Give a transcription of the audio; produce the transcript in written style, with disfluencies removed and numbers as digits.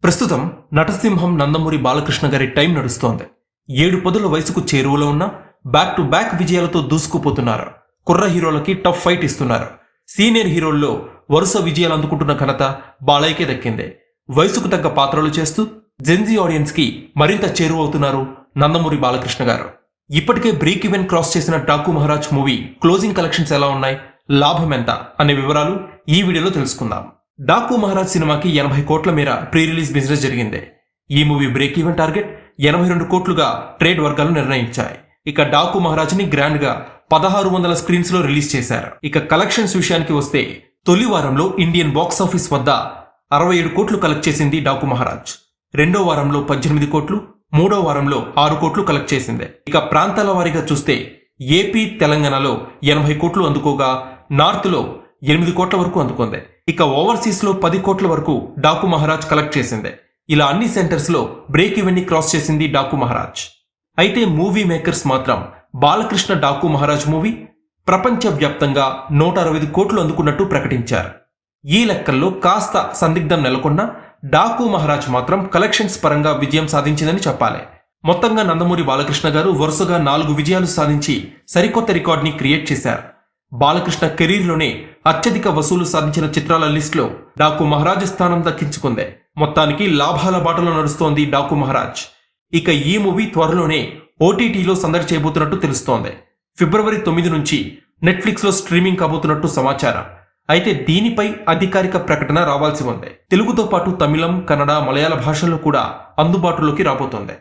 ప్రస్తుతం నటసింహం నందమూరి బాలకృష్ణ గారి టైం నడుస్తోంది. 7 పదుల వయసుకు చేరువలో ఉన్న బ్యాక్ టు బ్యాక్ విజయాలతో దూసుకుపోతున్నారు. కుర్ర హీరోలకి టఫ్ ఫైట్ ఇస్తున్నారు. సీనియర్ హీరోల్లో వరుస విజయాలు అందుకుంటున్న ఘనత బాలయ్యకే దక్కింది. వయసుకు తగ్గ పాత్రలు చేస్తూ జెన్జీ ఆడియన్స్ కి మరింత చేరువవుతున్నారు నందమూరి బాలకృష్ణ గారు. ఇప్పటికే బ్రేక్ ఈవెన్ క్రాస్ చేసిన Daaku Maharaj movie closing collections ఎలా ఉన్నాయి, లాభం ఎంత అనే వివరాలు ఈ వీడియోలో తెలుసుకుందాం. డాకు మహారాజ్ సినిమాకి 80 కోట్ల మేర ప్రీ రిలీజ్ బిజినెస్ జరిగింది. ఈ మూవీ బ్రేక్ ఈవెన్ టార్గెట్ 82 కోట్లుగా ట్రేడ్ వర్గాలు నిర్ణయించాయి. ఇక డాకు మహారాజ్ ని గ్రాండ్ గా 1600 స్క్రీన్స్ లో రిలీజ్ చేశారు. ఇక కలెక్షన్స్ విషయానికి వస్తే తొలి వారంలో ఇండియన్ బాక్స్ ఆఫీస్ వద్ద 67 కోట్లు కలెక్ట్ చేసింది డాకు మహారాజ్. రెండో వారంలో 18 కోట్లు, మూడో వారంలో 6 కోట్లు కలెక్ట్ చేసింది. ఇక ప్రాంతాల వారీగా చూస్తే ఏపీ, తెలంగాణలో 80 కోట్లు అందుకోగా నార్త్ లో 8 కోట్ల వరకు అందుకుంది. ఇక ఓవర్సీస్ లో 10 కోట్ల వరకు డాకు మహారాజ్ కలెక్ట్ చేసింది. ఇలా అన్ని సెంటర్స్ లో బ్రేక్ ఈవెన్ ని క్రాస్ చేసింది డాకు మహారాజ్. అయితే మూవీ మేకర్స్ మాత్రం బాలకృష్ణ డాకు మహారాజ్ మూవీ ప్రపంచ వ్యాప్తంగా 165 కోట్లు అందుకున్నట్టు ప్రకటించారు. ఈ లెక్కల్లో కాస్త సందిగ్ధం నెలకొన్న డాకు మహారాజ్ మాత్రం కలెక్షన్స్ పరంగా విజయం సాధించిందని చెప్పాలి. మొత్తంగా నందమూరి బాలకృష్ణ గారు వరుసగా 4 విజయాలు సాధించి సరికొత్త రికార్డ్ ని క్రియేట్ చేశారు. బాలకృష్ణ కెరీర్లోనే అత్యధిక వసూలు సాధించిన చిత్రాల లిస్టులో డాకు మహారాజ్ స్థానం దక్కించుకుంది. మొత్తానికి లాభాల బాటలో నడుస్తోంది డాకు మహారాజ్. ఇక ఈ మూవీ త్వరలోనే ఓటీటీలో సందడి చేయబోతున్నట్టు తెలుస్తోంది. ఫిబ్రవరి 9 నుంచి నెట్ఫ్లిక్స్ లో స్ట్రీమింగ్ కాబోతున్నట్టు సమాచారం. అయితే దీనిపై అధికారిక ప్రకటన రావాల్సి ఉంది. తెలుగుతో పాటు తమిళం, కన్నడ, మలయాళ భాషల్లో కూడా అందుబాటులోకి రాబోతోంది.